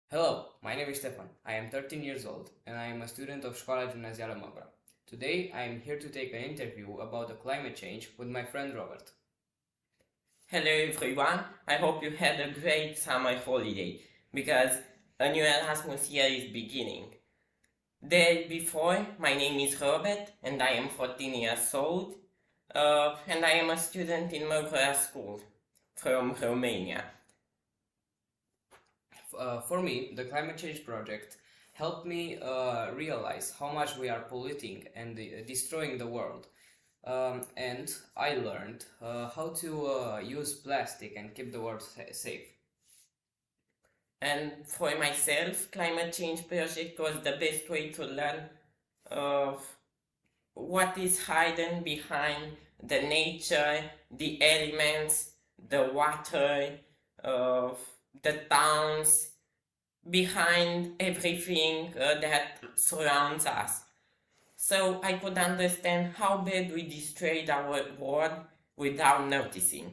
Hello, my name is Stefan. I am 13 years old and I am a student of Școala Gimnazială Măgura. Today I am here to take an interview about the climate change with my friend Robert. Hello everyone, I hope you had a great summer holiday because a new Erasmus year is beginning. Day before, my name is Robert and I am 14 years old and I am a student in Măgura School from Romania. For me, the climate change project helped me realize how much we are polluting and destroying the world. And I learned how to use plastic and keep the world safe. And for myself, climate change project was the best way to learn what is hidden behind the nature, the elements, the water, the towns, behind everything that surrounds us. So I could understand how bad we destroyed our world without noticing.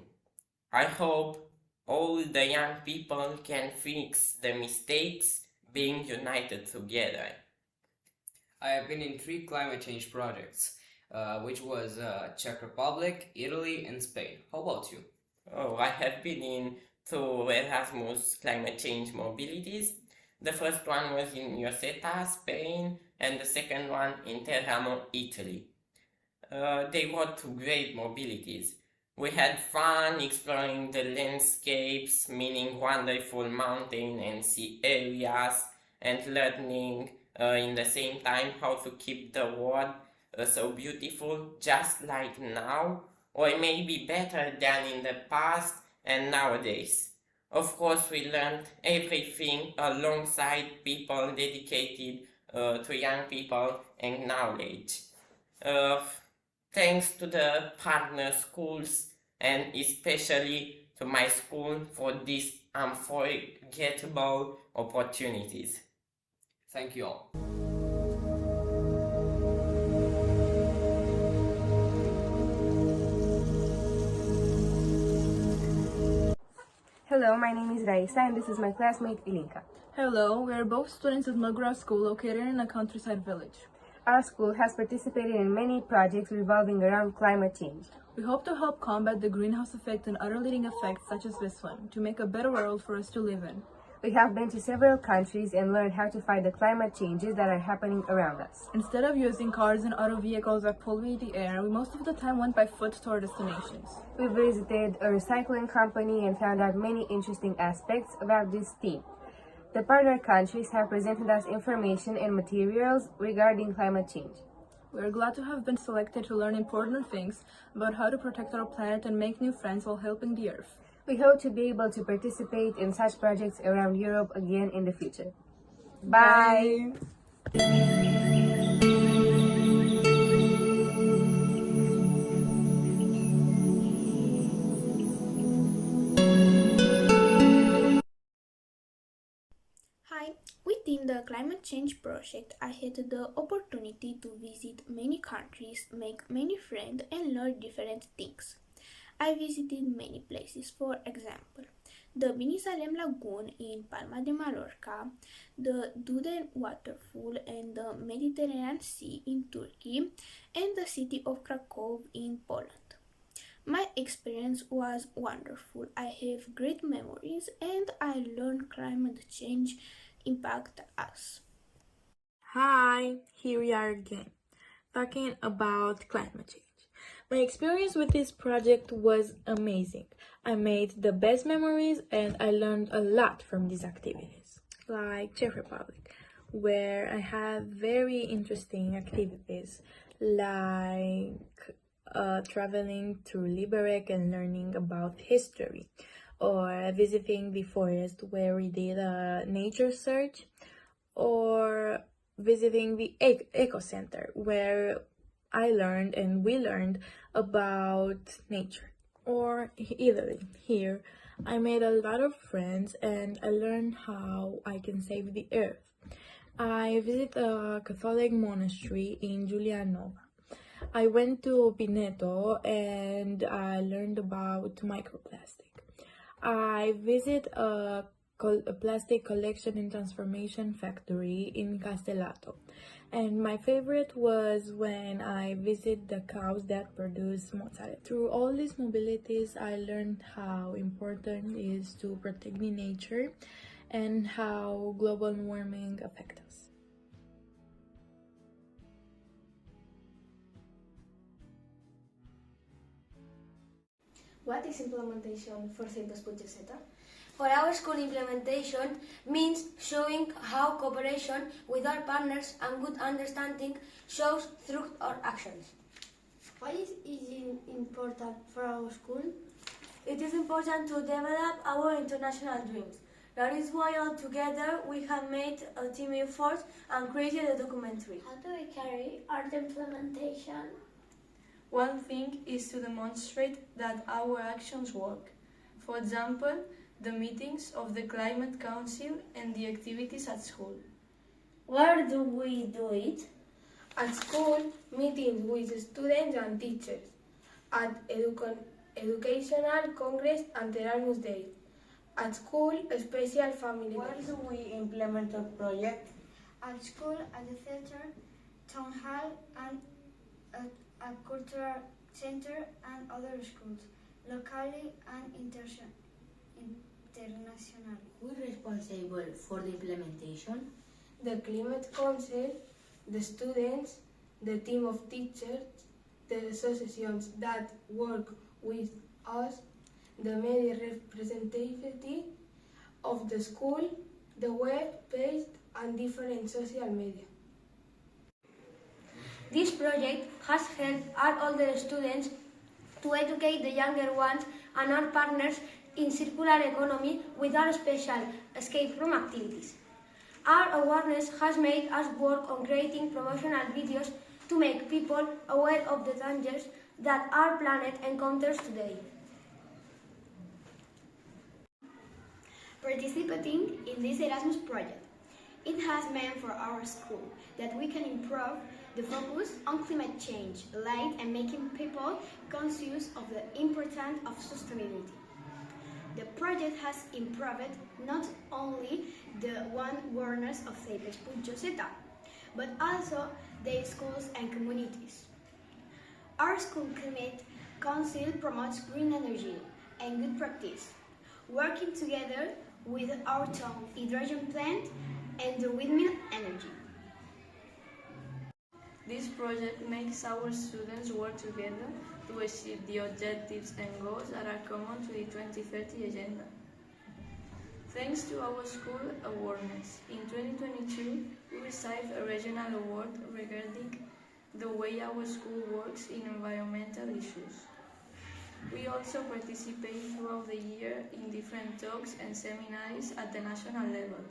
I hope all the young people can fix the mistakes being united together. I have been in 3 climate change projects, which was Czech Republic, Italy, and Spain. How about you? Oh, I have been in 2 Erasmus climate change mobilities. The first one was in Ioseta, Spain, and the second one in Teramo, Italy. They were 2 great mobilities. We had fun exploring the landscapes, meaning wonderful mountain and sea areas, and learning in the same time how to keep the world so beautiful, just like now, or maybe better than in the past and nowadays. Of course, we learned everything alongside people dedicated to young people and knowledge. Thanks to the partner schools and especially to my school for these unforgettable opportunities. Thank you all. Hello, my name is Raisa and this is my classmate Ilinka. Hello, we are both students at Măgura School located in a countryside village. Our school has participated in many projects revolving around climate change. We hope to help combat the greenhouse effect and other leading effects such as this one, to make a better world for us to live in. We have been to several countries and learned how to fight the climate changes that are happening around us. Instead of using cars and other vehicles that pollute the air, we most of the time went by foot to our destinations. We visited a recycling company and found out many interesting aspects about this theme. The partner countries have presented us information and materials regarding climate change. We are glad to have been selected to learn important things about how to protect our planet and make new friends while helping the Earth. We hope to be able to participate in such projects around Europe again in the future. Bye. Hi, within the climate change project, I had the opportunity to visit many countries, make many friends, and learn different things. I visited many places, for example, the Binisalem Lagoon in Palma de Mallorca, the Duden waterfall and the Mediterranean Sea in Turkey, and the city of Krakow in Poland. My experience was wonderful. I have great memories and I learned climate change impact us. Hi, here we are again, talking about climate change. My experience with this project was amazing. I made the best memories and I learned a lot from these activities, like Czech Republic, where I had very interesting activities like traveling through Liberec and learning about history, or visiting the forest where we did a nature search, or visiting the eco center where I learned and we learned about nature. Or Italy, here I made a lot of friends and I learned how I can save the earth. I visited a Catholic monastery in Giulianova. I went to Pineto and I learned about microplastic. I visited a a plastic collection and transformation factory in Castellato. And my favorite was when I visited the cows that produce mozzarella. Through all these mobilities, I learned how important it is to protect the nature and how global warming affects us. What is implementation for Centres Puigdeseta? For our school, implementation means showing how cooperation with our partners and good understanding shows through our actions. Why is it important for our school? It is important to develop our international dreams. That is why all together we have made a team effort and created a documentary. How do we carry out implementation? One thing is to demonstrate that our actions work. For example, the meetings of the Climate Council and the activities at school. Where do we do it? At school, meetings with students and teachers. At Educational Congress and Erasmus Day. At school, a special family Where days. do we implement a project? At school, at the theatre, town hall, and at a cultural center and other schools, locally and internationally. Who is responsible for the implementation? The Climate Council, the students, the team of teachers, the associations that work with us, the media representative of the school, the web page, and different social media. This project has helped our older students to educate the younger ones and our partners in circular economy with our special escape room activities. Our awareness has made us work on creating promotional videos to make people aware of the dangers that our planet encounters today. Participating in this Erasmus project, it has meant for our school that we can improve the focus on climate change, light, and making people conscious of the importance of sustainability. The project has improved not only the awareness of Centres Puigdeseta, but also the schools and communities. Our school climate council promotes green energy and good practice, working together with our town hydrogen plant and the windmill energy. This project makes our students work together to achieve the objectives and goals that are common to the 2030 Agenda. Thanks to our school awareness, in 2022 we received a regional award regarding the way our school works in environmental issues. We also participate throughout the year in different talks and seminars at the national level.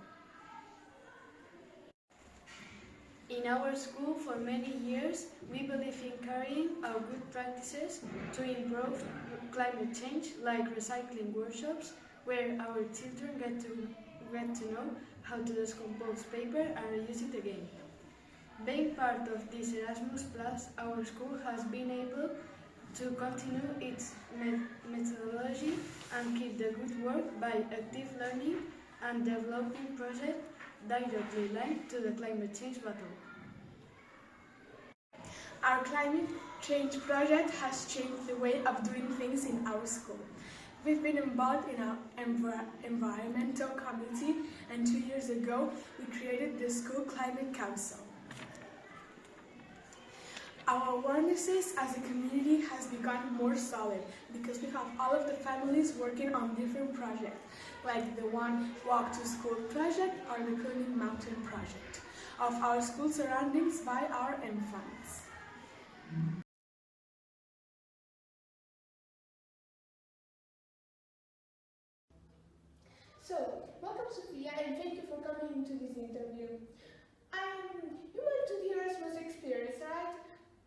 In our school, for many years, we believe in carrying out good practices to improve climate change, like recycling workshops, where our children get to know how to decompose paper and reuse it again. Being part of this Erasmus Plus, our school has been able to continue its methodology and keep the good work by active learning and developing projects directly linked to the climate change battle. Our climate change project has changed the way of doing things in our school. We've been involved in our environmental committee, and 2 years ago we created the School Climate Council. Our awarenesses as a community has become more solid because we have all of the families working on different projects, like the One Walk to School project or the Cleaning Mountain project, of our school surroundings by our infants. So, welcome Sophia and thank you for coming into this interview. You went to the Erasmus experience, right?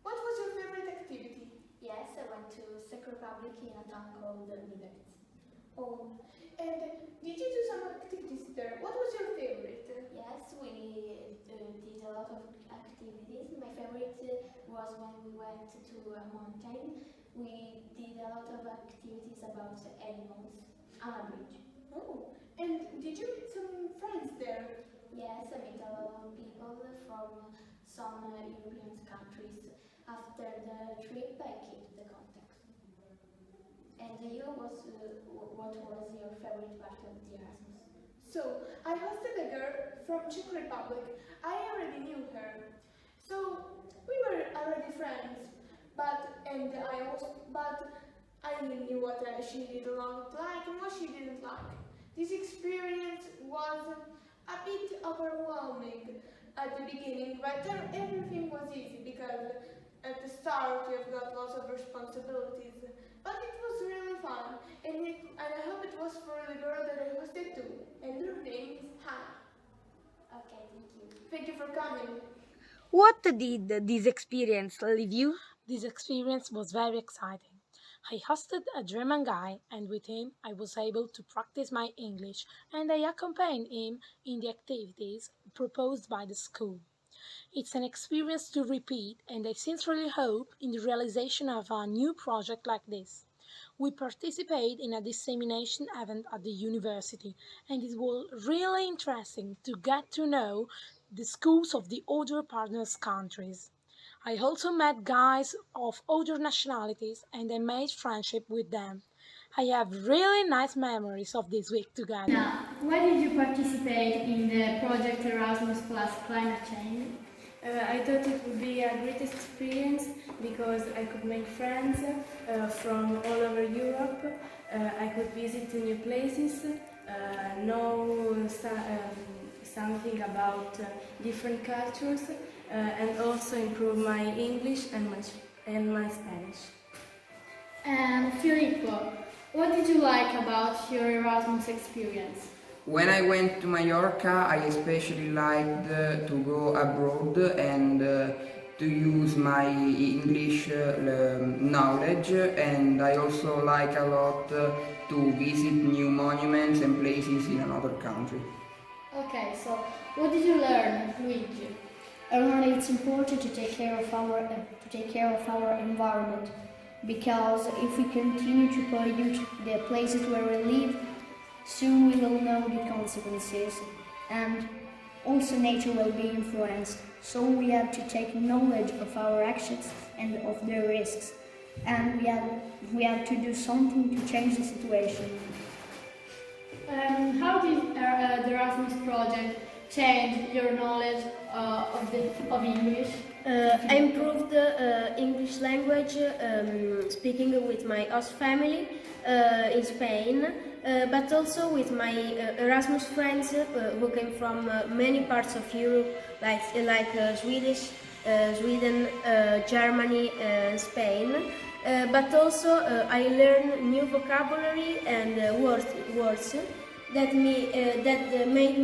What was your favorite activity? Yes, I went to Czech Republic in a town called Liberec. Oh, and did you do some activities there? What was your favorite? Yes, we did a lot of activities. My favorite was when we went to a mountain. We did a lot of activities about animals on a bridge. Oh, And did you meet some friends there? Yes, I met a lot of people from some European countries. After the trip, I kept the contact. And you, what was your favorite part of the Erasmus? So, I hosted a girl from Czech Republic. I already knew her. So, we were already friends. But I knew what she didn't like and what she didn't like. This experience was a bit overwhelming at the beginning, but everything was easy because at the start you've got lots of responsibilities. But it was really fun, and I hope it was for the girl that I hosted too. And her name is Hannah. Okay, thank you. Thank you for coming. What did this experience leave you? This experience was very exciting. I hosted a German guy, and with him I was able to practice my English, and I accompanied him in the activities proposed by the school. It's an experience to repeat, and I sincerely hope in the realization of a new project like this. We participated in a dissemination event at the university, and it was really interesting to get to know the schools of the other partners countries. I also met guys of other nationalities and I made friendship with them. I have really nice memories of this week together. Now, why did you participate in the project Erasmus plus climate change? I thought it would be a great experience because I could make friends from all over Europe. I could visit new places, know something about different cultures, and also improve my English and my Spanish. And Filippo, what did you like about your Erasmus experience? When I went to Mallorca, I especially liked to go abroad and to use my English knowledge, and I also like a lot to visit new monuments and places in another country. Okay, so what did you learn, Luigi? I learned it's important to take care of our environment, because if we continue to pollute the places where we live, soon we will know the consequences, and also nature will be influenced. So we have to take knowledge of our actions and of their risks, and we have to do something to change the situation. How did the Erasmus project change your knowledge of English? I improved English language speaking with my host family in Spain, but also with my Erasmus friends who came from many parts of Europe, like Sweden, Germany, and Spain. But also I learned new vocabulary and words that made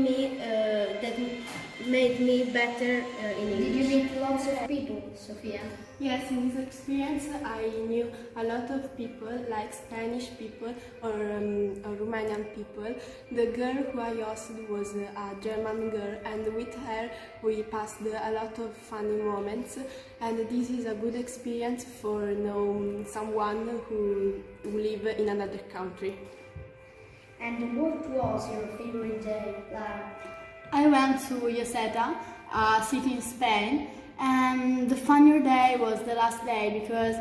me better in English. Did you meet lots of people, Sofia? Yes, in this experience I knew a lot of people, like Spanish people or Romanian people. The girl who I hosted was a German girl, and with her we passed a lot of funny moments, and this is a good experience for knowing someone who live in another country. And what was your favorite day, Lara? I went to Lloseta, a city in Spain, and the funnier day was the last day because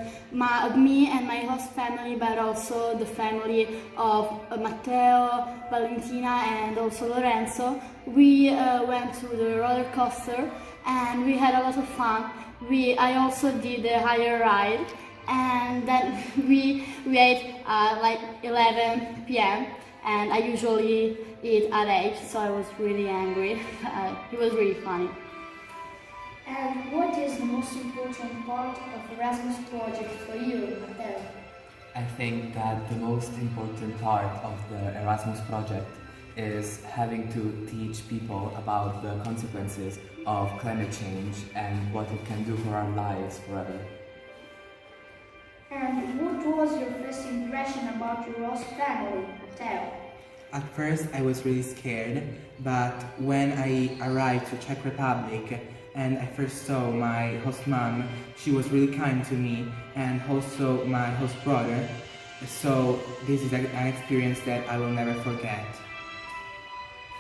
me and my host family, but also the family of Matteo, Valentina, and also Lorenzo, we went to the roller coaster and we had a lot of fun. I also did the higher ride, and then we ate like 11 p.m. and I usually eat at 8, so I was really angry. It was really funny. And what is the most important part of Erasmus project for you, Matteo? I think that the most important part of the Erasmus project is having to teach people about the consequences of climate change and what it can do for our lives forever. And what was your first impression about your host family, Matteo? At first I was really scared, but when I arrived to Czech Republic and I first saw my host mom, she was really kind to me, and also my host brother, so this is an experience that I will never forget.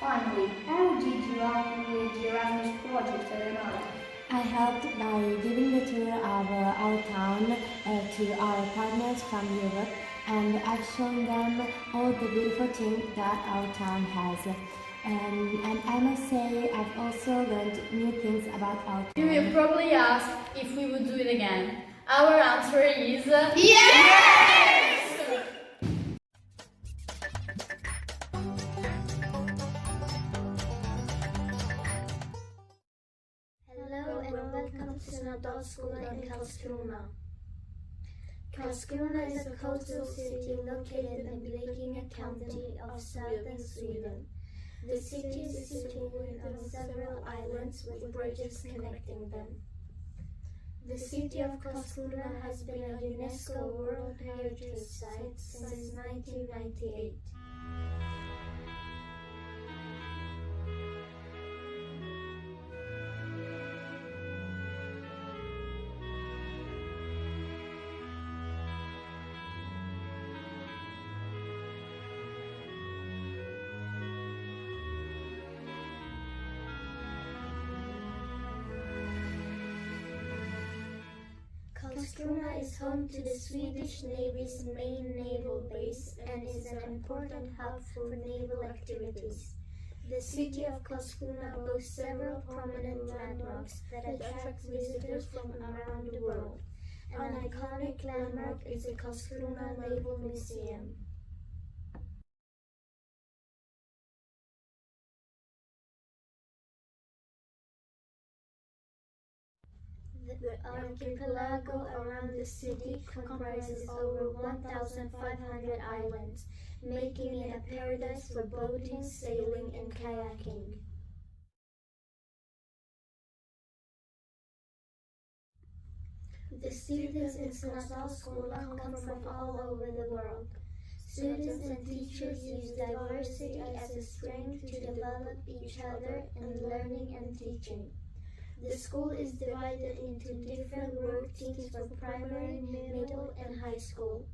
Finally, how did you help with the Erasmus project, Eleonora? I helped by giving the tour of our town to our partners from Europe, and I've shown them all the beautiful things that our town has. And I must say, I've also learned new things about our town. You will probably ask if we would do it again. Our answer is yes! Hello and welcome to Snowdon School in Karlskrona. Karlskrona is a coastal city located in Blekinge County of southern Sweden. The city is situated on several islands with bridges connecting them. The city of Karlskrona has been a UNESCO World Heritage Site since 1998. Karlskrona is home to the Swedish Navy's main naval base and is an important hub for naval activities. The city of Karlskrona boasts several prominent landmarks that attract visitors from around the world. An iconic landmark is the Karlskrona Naval Museum. The archipelago around the city comprises over 1,500 islands, making it a paradise for boating, sailing, and kayaking. The students in Snowdon School come from all over the world. Students and teachers use diversity as a strength to develop each other in learning and teaching. The school is divided into different work teams for primary, middle, and high school.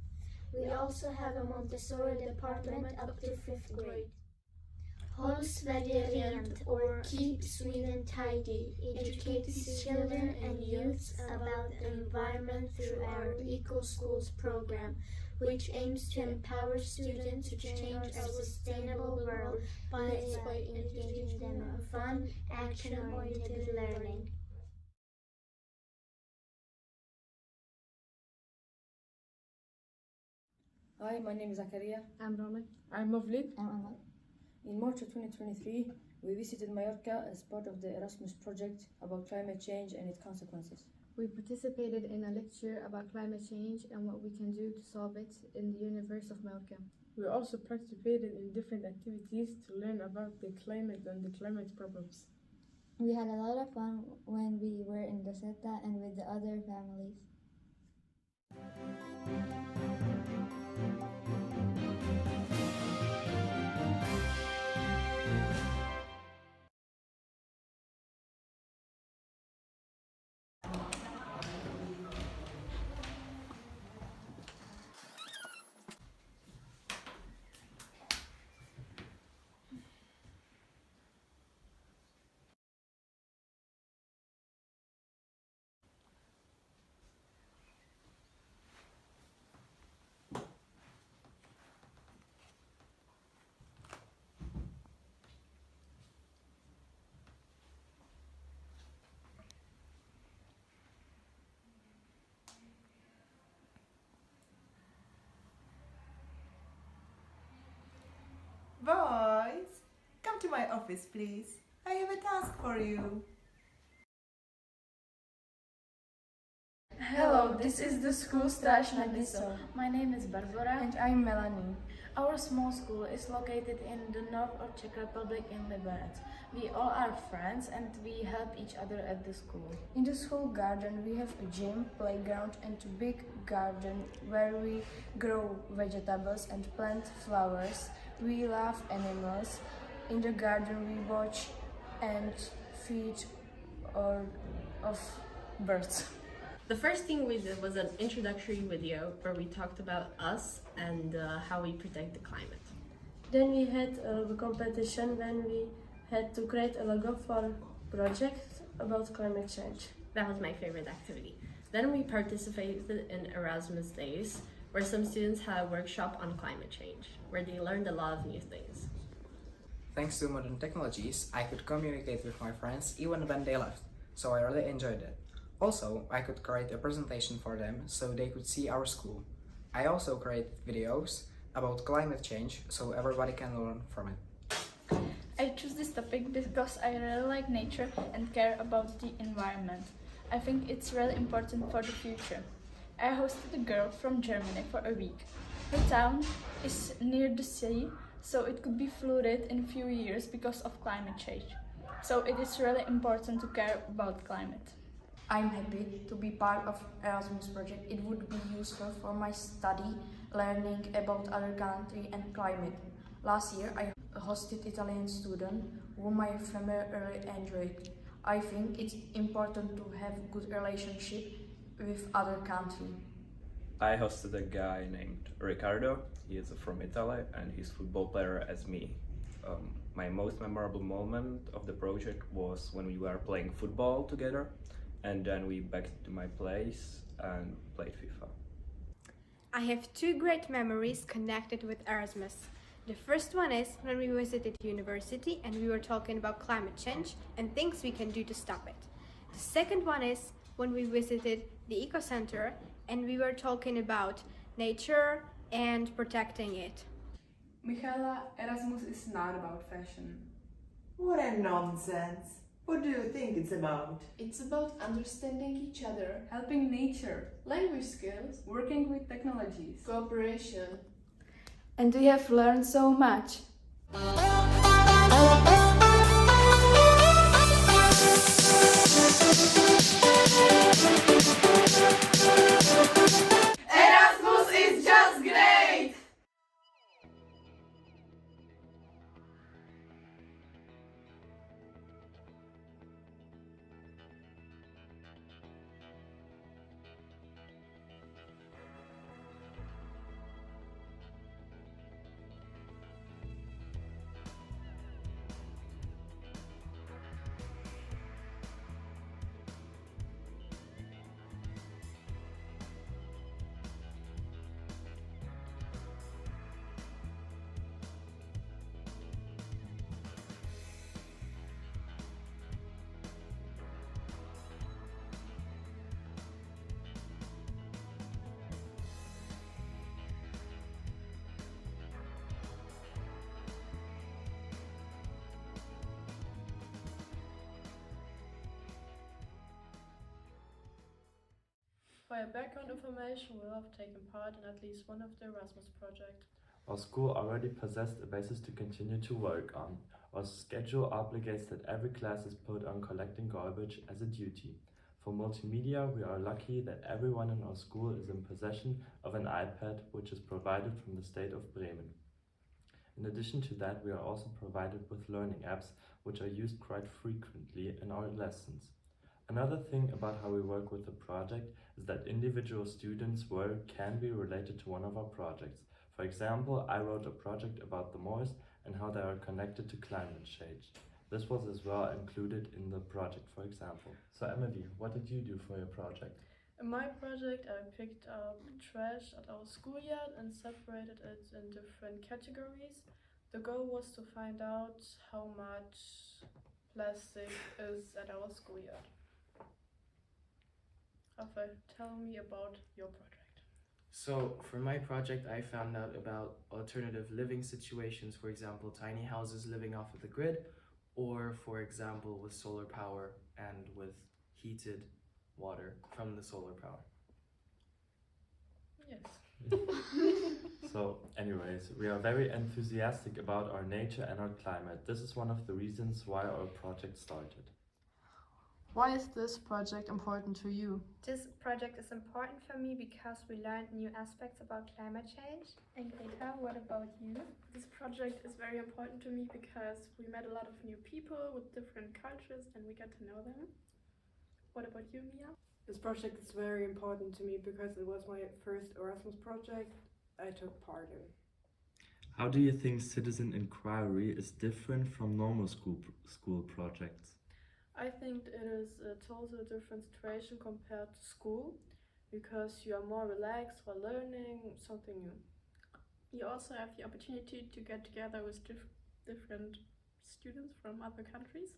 We also have a Montessori department up to 5th grade. Håll Sverige rent, or Keep Sweden Tidy, educates children and youths about the environment through our Eco Schools program, which aims to empower students to change a sustainable world by engaging them in fun, action-oriented learning. Hi, my name is Zakaria. I'm Roman. I'm Mavlid. I'm Amal. In March of 2023, we visited Mallorca as part of the Erasmus project about climate change and its consequences. We participated in a lecture about climate change and what we can do to solve it in the University of Mallorca. We also participated in different activities to learn about the climate and the climate problems. We had a lot of fun when we were in Rosetta and with the other families. Boys, come to my office, please. I have a task for you. Hello, this is the school / Mediso. My name is Barbara. And I'm Melanie. Our small school is located in the north of Czech Republic in Liberec. We all are friends and we help each other at the school. In the school garden we have a gym, playground and a big garden where we grow vegetables and plant flowers. We love animals. In the garden we watch and feed of birds. The first thing we did was an introductory video where we talked about us and how we protect the climate. Then we had the competition when we had to create a logo for a project about climate change. That was my favorite activity. Then we participated in Erasmus Days, where some students had a workshop on climate change, where they learned a lot of new things. Thanks to modern technologies, I could communicate with my friends even when they left, so I really enjoyed it. Also, I could create a presentation for them so they could see our school. I also created videos about climate change so everybody can learn from it. I chose this topic because I really like nature and care about the environment. I think it's really important for the future. I hosted a girl from Germany for a week. Her town is near the sea, so it could be flooded in a few years because of climate change. So it is really important to care about climate. I'm happy to be part of Erasmus project. It would be useful for my study, learning about other country and climate. Last year I hosted Italian student whom my family really enjoyed. I think it's important to have good relationship with other country. I hosted a guy named Riccardo. He is from Italy and he's a football player as me. My most memorable moment of the project was when we were playing football together, and then we back to my place and played FIFA. I have two great memories connected with Erasmus. The first one is when we visited university and we were talking about climate change and things we can do to stop it. The second one is when we visited the Eco Center and we were talking about nature and protecting it. Michaela, Erasmus is not about fashion. What a nonsense! What do you think it's about? It's about understanding each other, Helping nature, language skills, working with technologies. cooperation. And we have learned so much. Erasmus is just great! For your background information, we have taken part in at least one of the Erasmus projects. Our school already possessed a basis to continue to work on. Our schedule obligates that every class is put on collecting garbage as a duty. For multimedia, we are lucky that everyone in our school is in possession of an iPad, which is provided from the state of Bremen. In addition to that, we are also provided with learning apps, which are used quite frequently in our lessons. Another thing about how we work with the project is that individual students' work can be related to one of our projects. For example, I wrote a project about the Moors and how they are connected to climate change. This was as well included in the project, for example. So Emily, what did you do for your project? In my project, I picked up trash at our schoolyard and separated it in different categories. The goal was to find out how much plastic is at our schoolyard. Rafael, tell me about your project. So for my project, I found out about alternative living situations, for example, tiny houses living off of the grid, or for example, with solar power and with heated water from the solar power. Yes. So anyways, we are very enthusiastic about our nature and our climate. This is one of the reasons why our project started. Why is this project important to you? This project is important for me because we learned new aspects about climate change. And Greta, what about you? This project is very important to me because we met a lot of new people with different cultures and we got to know them. What about you, Mia? This project is very important to me because it was my first Erasmus project I took part in. How do you think citizen inquiry is different from normal school projects? I think it is a total different situation compared to school, because you are more relaxed while learning something new. You also have the opportunity to get together with different students from other countries.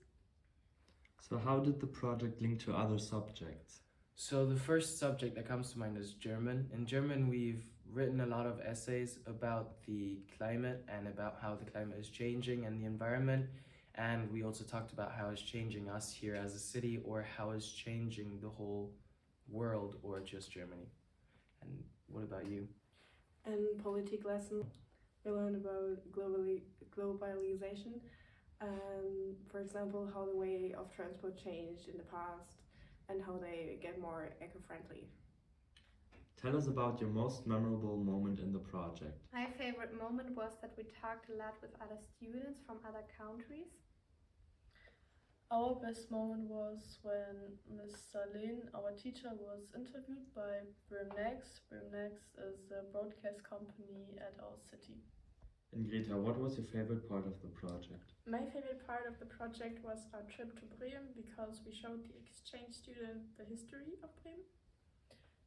So how did the project link to other subjects? So the first subject that comes to mind is German. In German, we've written a lot of essays about the climate and about how the climate is changing and the environment. And we also talked about how it's changing us here as a city, or how it's changing the whole world, or just Germany. And what about you? In politik lesson, we learned about globalization, for example, how the way of transport changed in the past and how they get more eco-friendly. Tell us about your most memorable moment in the project. My favorite moment was that we talked a lot with other students from other countries. Our best moment was when Ms. Salin, our teacher, was interviewed by Brimnex. Brimnex is a broadcast company at our city. And Greta, what was your favorite part of the project? My favorite part of the project was our trip to Bremen, because we showed the exchange student the history of Bremen.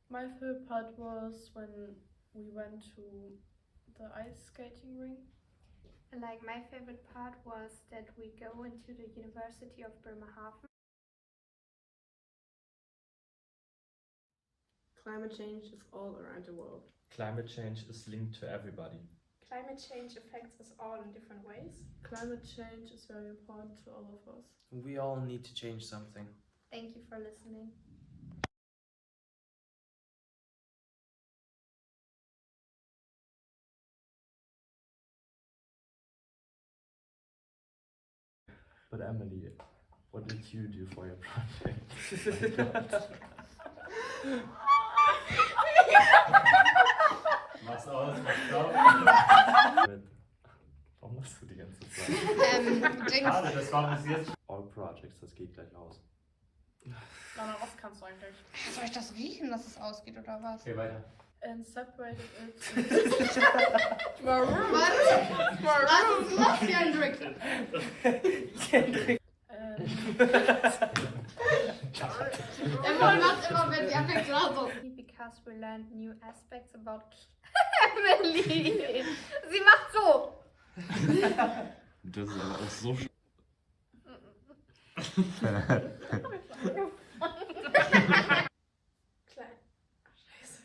My favorite part was when we went to the ice skating rink. Like, my favorite part was that we go into the University of Bremerhaven. Climate change is all around the world. Climate change is linked to everybody. Climate change affects us all in different ways. Climate change is very important to all of us. We all need to change something. Thank you for listening. But Emily, what did you do for your project? Mach's aus, mach's aus. Warum machst du die ganze Zeit? Schade, das war bis jetzt. All projects, das geht gleich aus. Na, was kannst du eigentlich? Soll ich das riechen, dass es ausgeht, oder was? Okay, weiter. And separated it. Warum? Was ist das für ein Drink? Everyone macht immer, wenn sie anfängt zu lachen, so. Because we learned new aspects about Emily. Sie macht so. Das ist aber auch so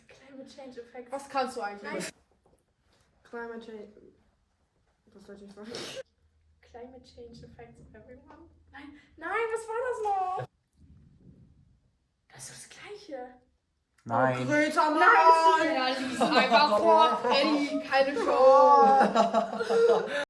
Climate change effects. Was kannst du eigentlich? Climate change. Was soll ich sagen? Climate change affects everyone. Nein, was war das noch? Das ist das Gleiche. Nein. Oh, Greta, nein! Ja, lies einfach vor, Ellie, keine Show.